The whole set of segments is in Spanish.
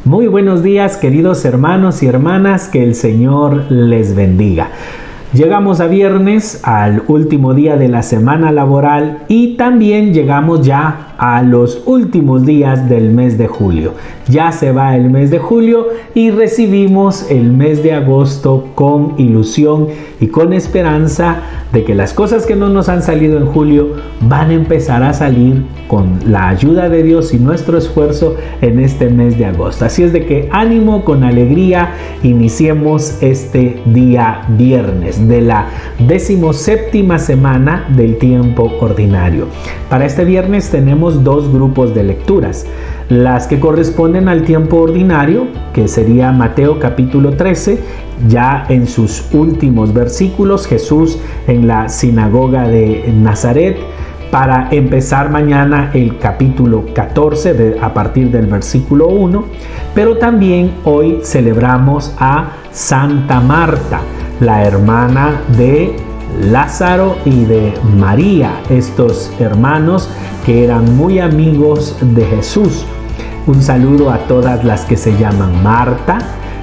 Muy buenos días, queridos hermanos y hermanas, que el Señor les bendiga. Llegamos a viernes, al último día de la semana laboral, y también llegamos ya a los últimos días del mes de julio. Ya se va el mes de julio y recibimos el mes de agosto con ilusión y con esperanza de que las cosas que no nos han salido en julio van a empezar a salir con la ayuda de Dios y nuestro esfuerzo en este mes de agosto. Así es de que ánimo, con alegría, iniciemos este día viernes de la 17ª semana del tiempo ordinario. Para este viernes tenemos dos grupos de lecturas. Las que corresponden al tiempo ordinario, que sería Mateo capítulo 13, ya en sus últimos versículos, Jesús en la sinagoga de Nazaret, para empezar mañana el capítulo 14 a partir del versículo 1, pero también hoy celebramos a Santa Marta, la hermana de Lázaro y de María, estos hermanos que eran muy amigos de Jesús. Un saludo a todas las que se llaman Marta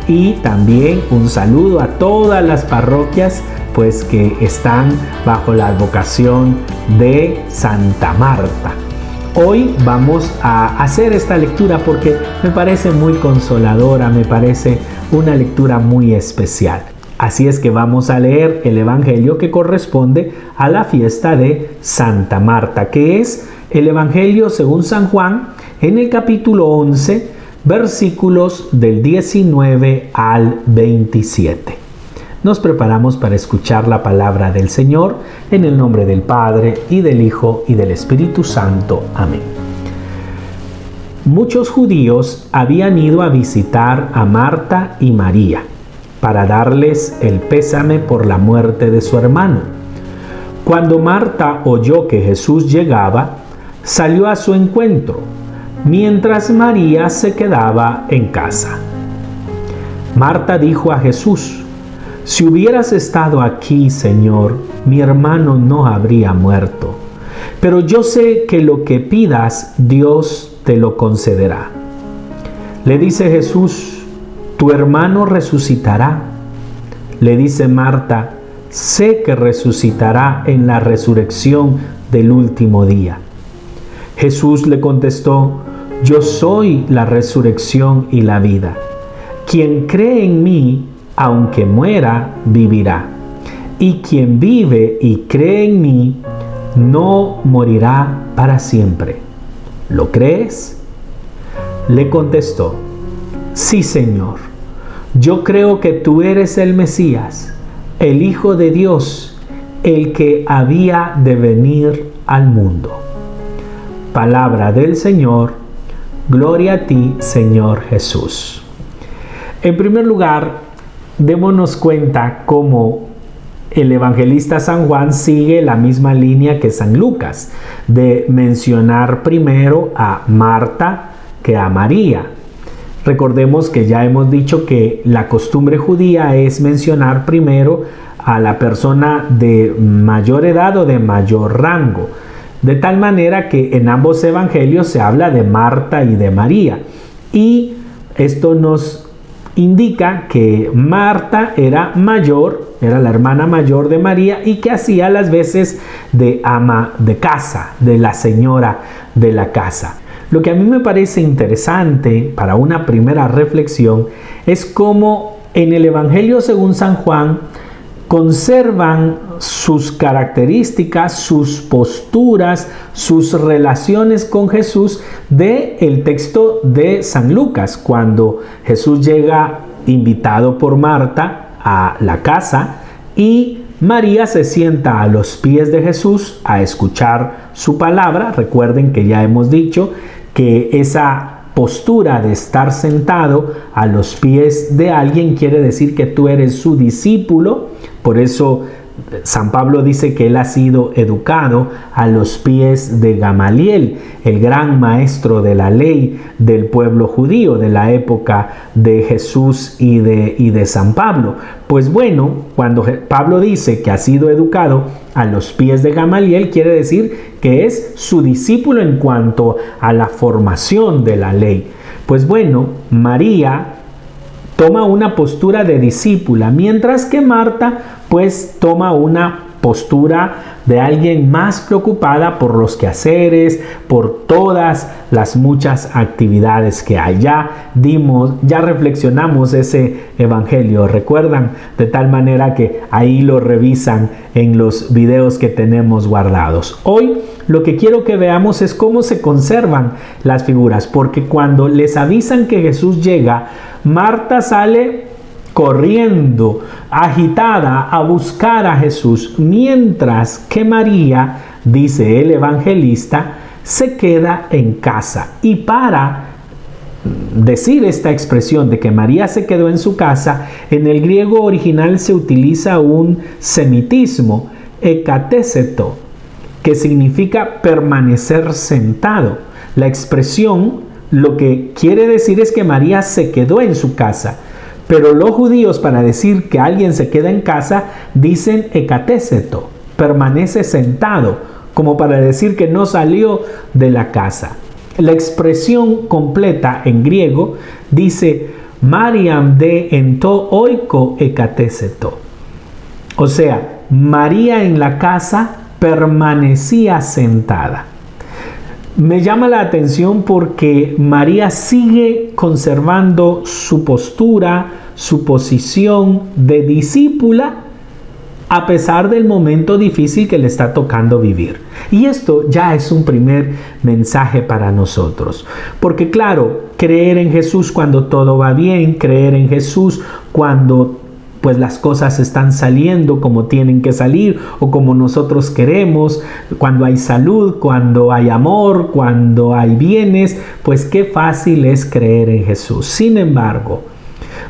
y también un saludo a todas las parroquias pues que están bajo la advocación de Santa Marta. Hoy vamos a hacer esta lectura porque me parece muy consoladora, me parece una lectura muy especial. Así es que vamos a leer el Evangelio que corresponde a la fiesta de Santa Marta, que es el Evangelio según San Juan en el capítulo 11, versículos del 19 al 27. Nos preparamos para escuchar la palabra del Señor en el nombre del Padre y del Hijo y del Espíritu Santo. Amén. Muchos judíos habían ido a visitar a Marta y María para darles el pésame por la muerte de su hermano. Cuando Marta oyó que Jesús llegaba, salió a su encuentro, mientras María se quedaba en casa. Marta dijo a Jesús: «Si hubieras estado aquí, Señor, mi hermano no habría muerto. Pero yo sé que lo que pidas, Dios te lo concederá». Le dice Jesús: «Tu hermano resucitará». Le dice Marta: «Sé que resucitará en la resurrección del último día». Jesús le contestó: «Yo soy la resurrección y la vida. Quien cree en mí, aunque muera, vivirá. Y quien vive y cree en mí, no morirá para siempre. ¿Lo crees?». Le contestó: «Sí, Señor. Yo creo que tú eres el Mesías, el Hijo de Dios, el que había de venir al mundo». Palabra del Señor. Gloria a ti, Señor Jesús. En primer lugar, démonos cuenta cómo el evangelista San Juan sigue la misma línea que San Lucas, de mencionar primero a Marta que a María. Recordemos que ya hemos dicho que la costumbre judía es mencionar primero a la persona de mayor edad o de mayor rango, de tal manera que en ambos evangelios se habla de Marta y de María. Y esto nos indica que Marta era mayor, era la hermana mayor de María y que hacía las veces de ama de casa, de la señora de la casa. Lo que a mí me parece interesante para una primera reflexión es cómo en el Evangelio según San Juan conservan sus características, sus posturas, sus relaciones con Jesús del texto de San Lucas, cuando Jesús llega invitado por Marta a la casa y María se sienta a los pies de Jesús a escuchar su palabra. Recuerden que ya hemos dicho que esa postura de estar sentado a los pies de alguien quiere decir que tú eres su discípulo. Por eso San Pablo dice que él ha sido educado a los pies de Gamaliel, el gran maestro de la ley del pueblo judío de la época de Jesús y de San Pablo. Pues bueno, cuando Pablo dice que ha sido educado a los pies de Gamaliel, quiere decir que es su discípulo en cuanto a la formación de la ley. Pues bueno, María toma una postura de discípula, mientras que Marta pues toma una postura de alguien más preocupada por los quehaceres, por todas las muchas actividades que hay. Ya reflexionamos ese evangelio, ¿recuerdan? De tal manera que ahí lo revisan en los videos que tenemos guardados. Hoy lo que quiero que veamos es cómo se conservan las figuras, porque cuando les avisan que Jesús llega, Marta sale corriendo, agitada, a buscar a Jesús, mientras que María, dice el evangelista, se queda en casa. Y para decir esta expresión de que María se quedó en su casa, en el griego original se utiliza un semitismo, ekateseto, que significa permanecer sentado. La expresión lo que quiere decir es que María se quedó en su casa. Pero los judíos, para decir que alguien se queda en casa, dicen ekateseto, permanece sentado, como para decir que no salió de la casa. La expresión completa en griego dice Mariam de ento oiko ekateseto. O sea, María en la casa permanecía sentada. Me llama la atención porque María sigue conservando su postura, su posición de discípula, a pesar del momento difícil que le está tocando vivir. Y esto ya es un primer mensaje para nosotros. Porque claro, creer en Jesús cuando todo va bien, creer en Jesús cuando pues las cosas están saliendo como tienen que salir o como nosotros queremos, cuando hay salud, cuando hay amor, cuando hay bienes, pues qué fácil es creer en Jesús. Sin embargo,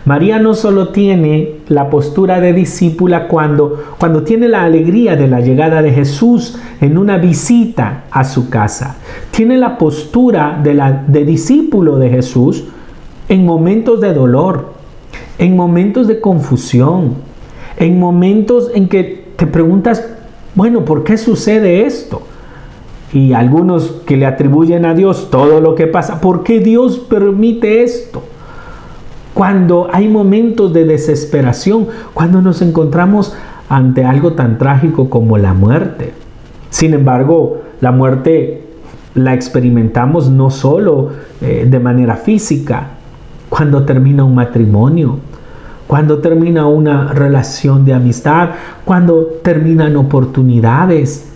María no solo tiene la postura de discípula cuando tiene la alegría de la llegada de Jesús en una visita a su casa, tiene la postura de discípulo de Jesús en momentos de dolor, en momentos de confusión, en momentos en que te preguntas, bueno, ¿por qué sucede esto? Y algunos que le atribuyen a Dios todo lo que pasa, ¿por qué Dios permite esto? Cuando hay momentos de desesperación, cuando nos encontramos ante algo tan trágico como la muerte. Sin embargo, la muerte la experimentamos no solo de manera física, cuando termina un matrimonio, cuando termina una relación de amistad, cuando terminan oportunidades.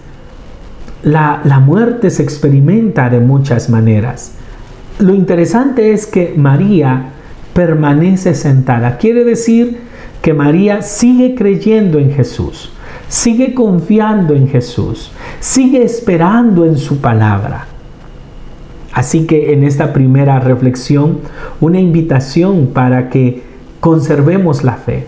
La muerte se experimenta de muchas maneras. Lo interesante es que María permanece sentada. Quiere decir que María sigue creyendo en Jesús, sigue confiando en Jesús, sigue esperando en su palabra. Así que en esta primera reflexión, una invitación para que conservemos la fe.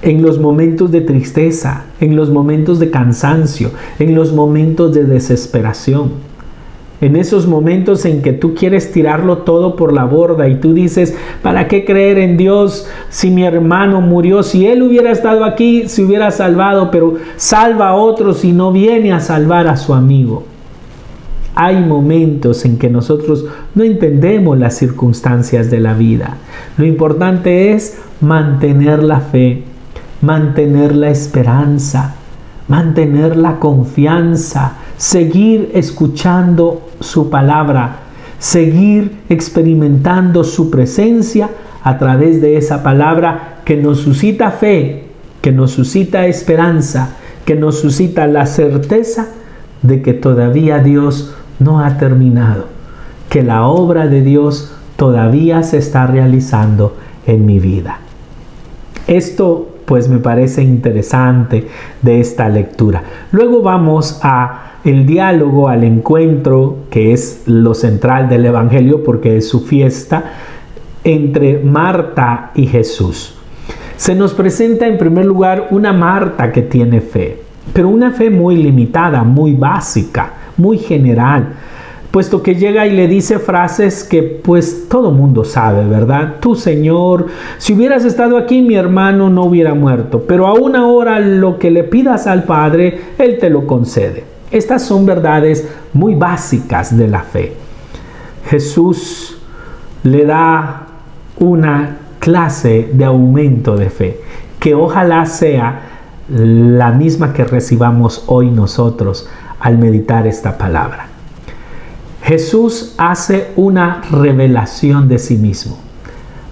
En los momentos de tristeza, en los momentos de cansancio, en los momentos de desesperación. En esos momentos en que tú quieres tirarlo todo por la borda y tú dices, ¿para qué creer en Dios si mi hermano murió? Si él hubiera estado aquí, se hubiera salvado, pero salva a otros y no viene a salvar a su amigo. Hay momentos en que nosotros no entendemos las circunstancias de la vida. Lo importante es mantener la fe, mantener la esperanza, mantener la confianza, seguir escuchando su palabra, seguir experimentando su presencia a través de esa palabra que nos suscita fe, que nos suscita esperanza, que nos suscita la certeza de que todavía Dios no ha terminado, que la obra de Dios todavía se está realizando en mi vida. Esto pues me parece interesante de esta lectura. Luego vamos a el diálogo, al encuentro, que es lo central del Evangelio porque es su fiesta, entre Marta y Jesús. Se nos presenta en primer lugar una Marta que tiene fe, pero una fe muy limitada, muy básica, muy general, puesto que llega y le dice frases que pues todo mundo sabe, ¿verdad? Tú, Señor, si hubieras estado aquí, mi hermano no hubiera muerto, pero aún ahora lo que le pidas al Padre, Él te lo concede. Estas son verdades muy básicas de la fe. Jesús le da una clase de aumento de fe, que ojalá sea la misma que recibamos hoy nosotros al meditar esta palabra. Jesús hace una revelación de sí mismo.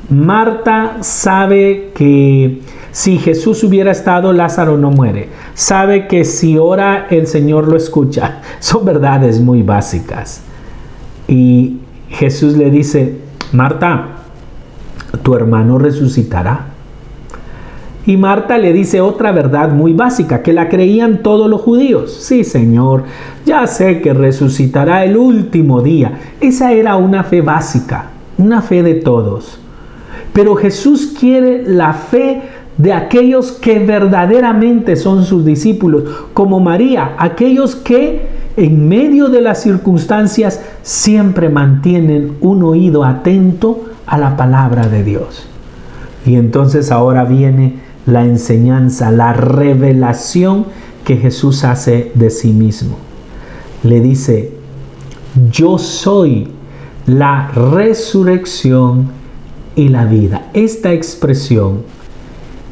Marta sabe que si Jesús hubiera estado, Lázaro no muere. Sabe que si ora, el Señor lo escucha. Son verdades muy básicas. Y Jesús le dice: Marta, tu hermano resucitará. Y Marta le dice otra verdad muy básica, que la creían todos los judíos. Sí, Señor, ya sé que resucitará el último día. Esa era una fe básica, una fe de todos. Pero Jesús quiere la fe de aquellos que verdaderamente son sus discípulos, como María, aquellos que en medio de las circunstancias siempre mantienen un oído atento a la palabra de Dios. Y entonces ahora viene la enseñanza, la revelación que Jesús hace de sí mismo. Le dice: yo soy la resurrección y la vida. Esta expresión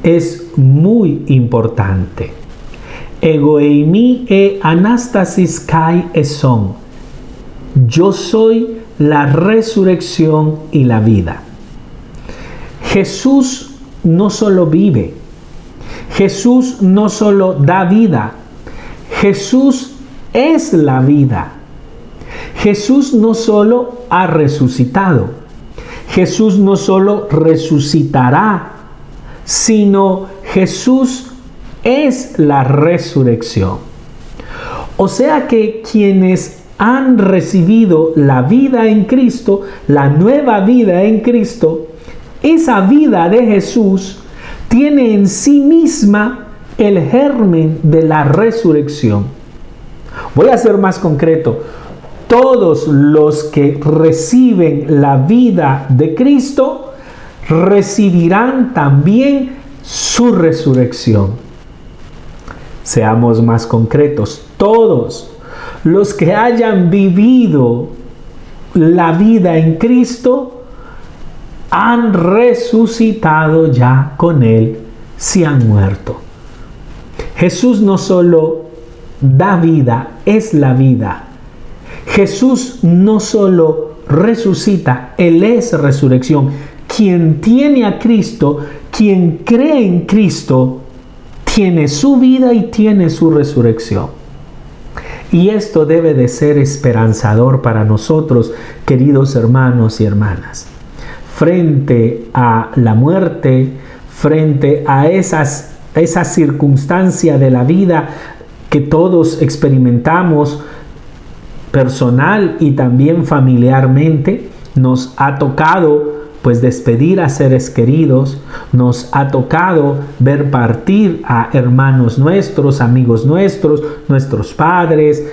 es muy importante. Ego eimi e anastasis kai eson. Yo soy la resurrección y la vida. Jesús no solo vive, Jesús no solo da vida, Jesús es la vida. Jesús no solo ha resucitado, Jesús no solo resucitará, sino Jesús es la resurrección. O sea que quienes han recibido la vida en Cristo, la nueva vida en Cristo, esa vida de Jesús tiene en sí misma el germen de la resurrección. Voy a ser más concreto. Todos los que reciben la vida de Cristo recibirán también su resurrección. Seamos más concretos. Todos los que hayan vivido la vida en Cristo han resucitado ya con Él si han muerto. Jesús no solo da vida, es la vida. Jesús no solo resucita, Él es resurrección. Quien tiene a Cristo, quien cree en Cristo, tiene su vida y tiene su resurrección. Y esto debe de ser esperanzador para nosotros, queridos hermanos y hermanas. Frente a la muerte, frente a esa circunstancia de la vida que todos experimentamos personal y también familiarmente, nos ha tocado pues despedir a seres queridos, nos ha tocado ver partir a hermanos nuestros, amigos nuestros, nuestros padres,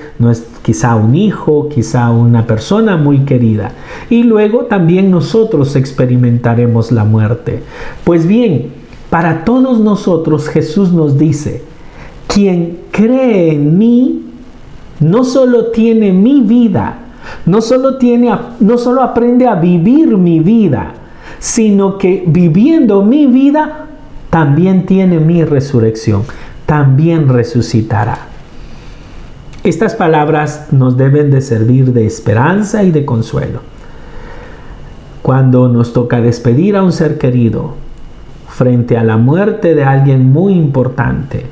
quizá un hijo, quizá una persona muy querida. Y luego también nosotros experimentaremos la muerte. Pues bien, para todos nosotros Jesús nos dice: quien cree en mí, no solo tiene mi vida, no solo aprende a vivir mi vida, sino que viviendo mi vida también tiene mi resurrección, también resucitará. Estas palabras nos deben de servir de esperanza y de consuelo. Cuando nos toca despedir a un ser querido, frente a la muerte de alguien muy importante,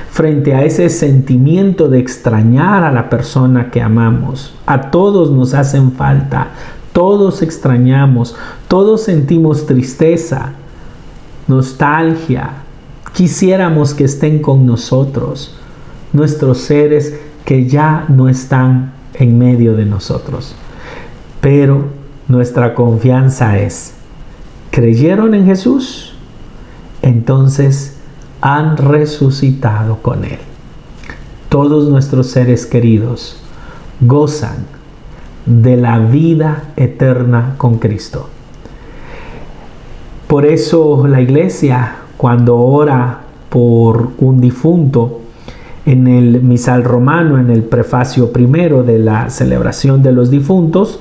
frente a ese sentimiento de extrañar a la persona que amamos, a todos nos hacen falta, todos extrañamos, todos sentimos tristeza, nostalgia, quisiéramos que estén con nosotros, nuestros seres que ya no están en medio de nosotros. Pero nuestra confianza es: ¿creyeron en Jesús? Entonces han resucitado con Él. Todos nuestros seres queridos gozan de la vida eterna con Cristo. Por eso la iglesia, cuando ora por un difunto, en el misal romano, en el prefacio primero de la celebración de los difuntos,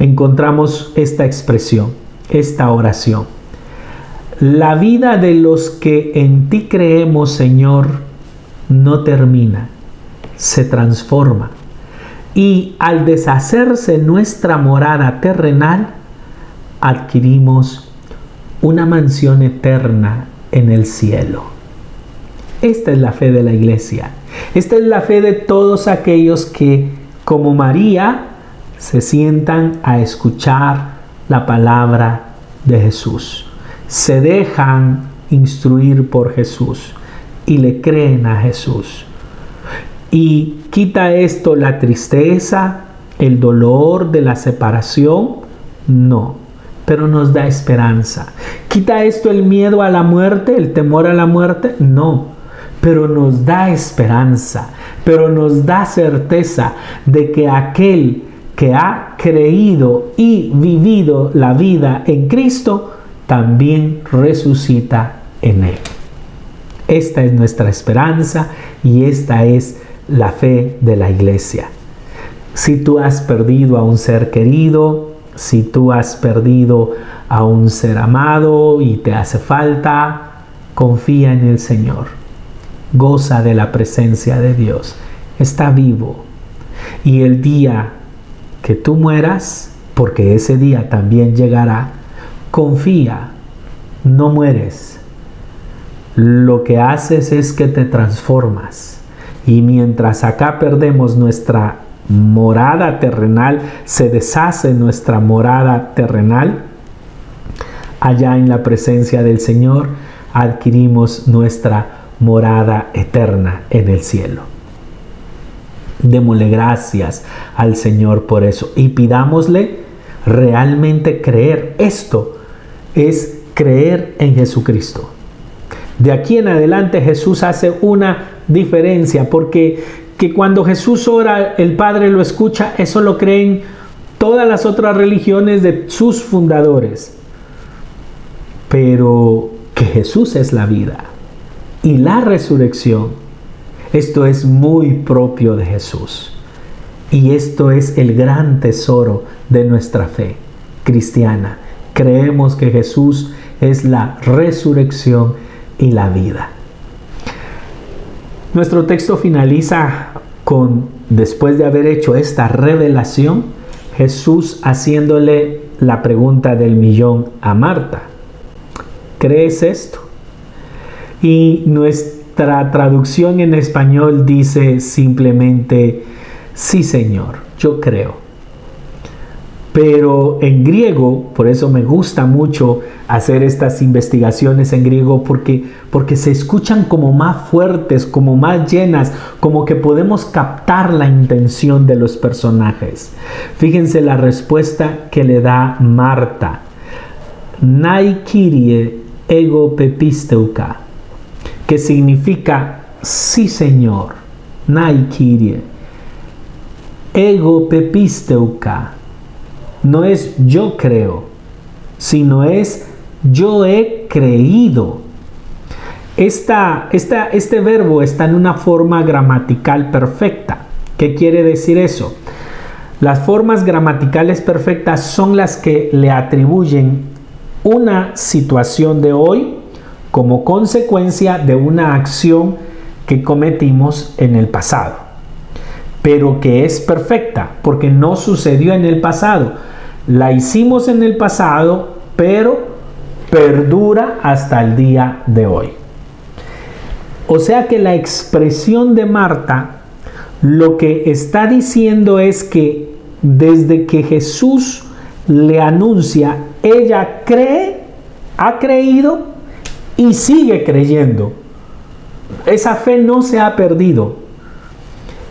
encontramos esta expresión, esta oración. La vida de los que en ti creemos, Señor, no termina, se transforma. Y al deshacerse nuestra morada terrenal, adquirimos una mansión eterna en el cielo. Esta es la fe de la iglesia. Esta es la fe de todos aquellos que, como María, se sientan a escuchar la palabra de Jesús. Se dejan instruir por Jesús y le creen a Jesús. Y quita esto la tristeza, el dolor de la separación, no, pero nos da esperanza. ¿Quita esto el miedo a la muerte, el temor a la muerte? No, pero nos da esperanza, pero nos da certeza de que aquel que ha creído y vivido la vida en Cristo, también resucita en Él. Esta es nuestra esperanza y esta es la fe de la iglesia. Si tú has perdido a un ser querido, si tú has perdido a un ser amado y te hace falta, confía en el Señor. Goza de la presencia de Dios. Está vivo. Y el día que tú mueras, porque ese día también llegará, confía, no mueres. Lo que haces es que te transformas. Y mientras acá perdemos nuestra morada terrenal, se deshace nuestra morada terrenal, allá en la presencia del Señor adquirimos nuestra morada eterna en el cielo. Démosle gracias al Señor por eso y pidámosle realmente creer. Esto es creer en Jesucristo. De aquí en adelante Jesús hace una diferencia, porque que cuando Jesús ora, el Padre lo escucha. Eso lo creen todas las otras religiones de sus fundadores. Pero que Jesús es la vida y la resurrección, esto es muy propio de Jesús. Y esto es el gran tesoro de nuestra fe cristiana. Creemos que Jesús es la resurrección y la vida. Nuestro texto finaliza con, después de haber hecho esta revelación, Jesús haciéndole la pregunta del millón a Marta. ¿Crees esto? Y nuestra traducción en español dice simplemente, sí, Señor, yo creo. Pero en griego, por eso me gusta mucho hacer estas investigaciones en griego, porque se escuchan como más fuertes, como más llenas, como que podemos captar la intención de los personajes. Fíjense la respuesta que le da Marta. Nai Kyrie ego pepisteuka, que significa sí, Señor. Nai Kyrie ego pepisteuka. No es yo creo, sino es yo he creído. Este verbo está en una forma gramatical perfecta. ¿Qué quiere decir eso? Las formas gramaticales perfectas son las que le atribuyen una situación de hoy como consecuencia de una acción que cometimos en el pasado, pero que es perfecta porque no sucedió en el pasado. La hicimos en el pasado, pero perdura hasta el día de hoy. O sea que la expresión de Marta lo que está diciendo es que desde que Jesús le anuncia, ella cree, ha creído y sigue creyendo. Esa fe no se ha perdido.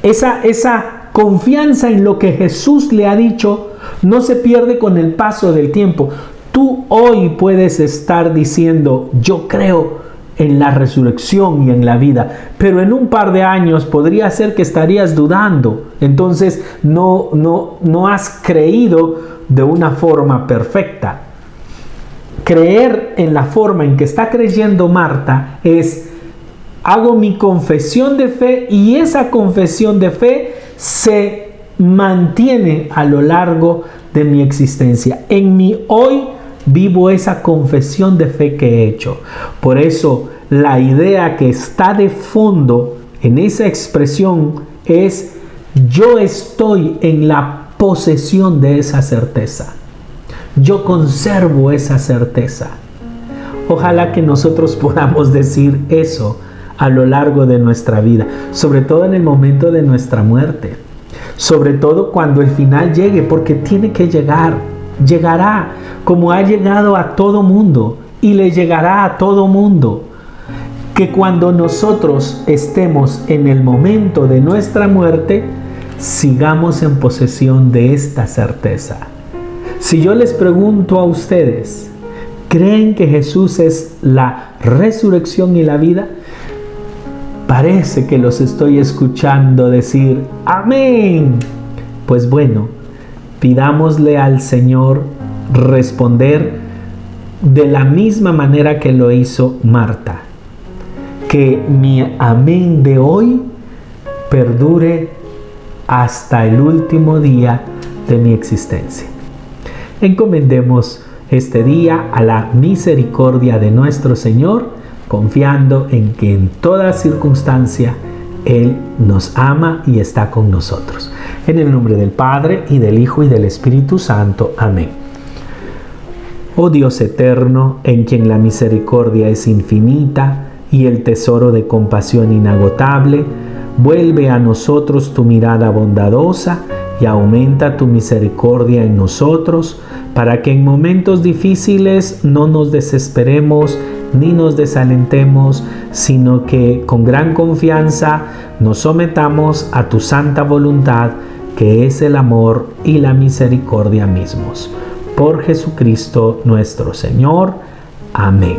Esa confianza en lo que Jesús le ha dicho no se pierde con el paso del tiempo. Tú hoy puedes estar diciendo, yo creo en la resurrección y en la vida, pero en un par de años podría ser que estarías dudando. Entonces no has creído de una forma perfecta. Creer en la forma en que está creyendo Marta es: hago mi confesión de fe y esa confesión de fe se mantiene a lo largo de mi existencia. En mi hoy vivo esa confesión de fe que he hecho. Por eso la idea que está de fondo en esa expresión es: yo estoy en la posesión de esa certeza. Yo conservo esa certeza. Ojalá que nosotros podamos decir eso a lo largo de nuestra vida, sobre todo en el momento de nuestra muerte, sobre todo cuando el final llegue, porque tiene que llegar, llegará como ha llegado a todo mundo y le llegará a todo mundo. Que cuando nosotros estemos en el momento de nuestra muerte, sigamos en posesión de esta certeza. Si yo les pregunto a ustedes, ¿creen que Jesús es la resurrección y la vida? Parece que los estoy escuchando decir amén. Pues bueno, pidámosle al Señor responder de la misma manera que lo hizo Marta. Que mi amén de hoy perdure hasta el último día de mi existencia. Encomendemos este día a la misericordia de nuestro Señor, confiando en que en toda circunstancia Él nos ama y está con nosotros. En el nombre del Padre, y del Hijo, y del Espíritu Santo. Amén. Oh Dios eterno, en quien la misericordia es infinita y el tesoro de compasión inagotable, vuelve a nosotros tu mirada bondadosa y aumenta tu misericordia en nosotros, para que en momentos difíciles no nos desesperemos ni nos desalentemos, sino que con gran confianza nos sometamos a tu santa voluntad, que es el amor y la misericordia mismos. Por Jesucristo nuestro Señor. Amén.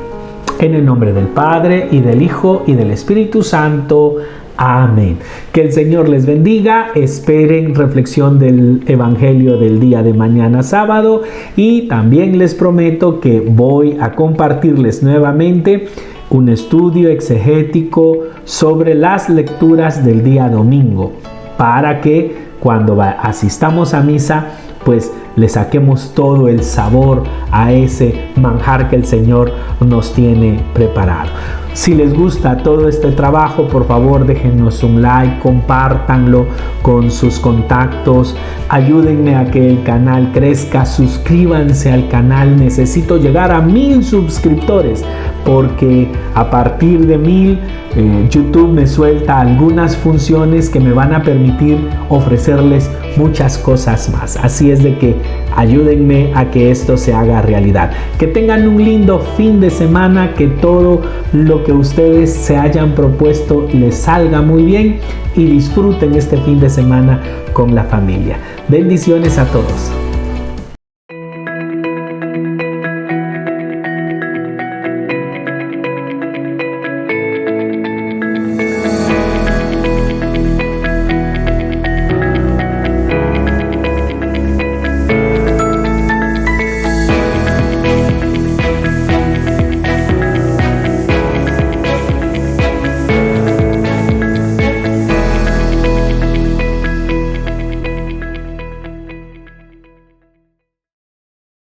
En el nombre del Padre, y del Hijo, y del Espíritu Santo. Amén. Que el Señor les bendiga. Esperen reflexión del Evangelio del día de mañana sábado, y también les prometo que voy a compartirles nuevamente un estudio exegético sobre las lecturas del día domingo, para que cuando asistamos a misa pues le saquemos todo el sabor a ese manjar que el Señor nos tiene preparado. Si les gusta todo este trabajo, por favor déjenos un like, compártanlo con sus contactos, ayúdenme a que el canal crezca, suscríbanse al canal. Necesito llegar a 1000 suscriptores, porque a partir de 1000 YouTube me suelta algunas funciones que me van a permitir ofrecerles muchas cosas más. Así es de que ayúdenme a que esto se haga realidad. Que tengan un lindo fin de semana, que todo lo que ustedes se hayan propuesto les salga muy bien, y disfruten este fin de semana con la familia. Bendiciones a todos.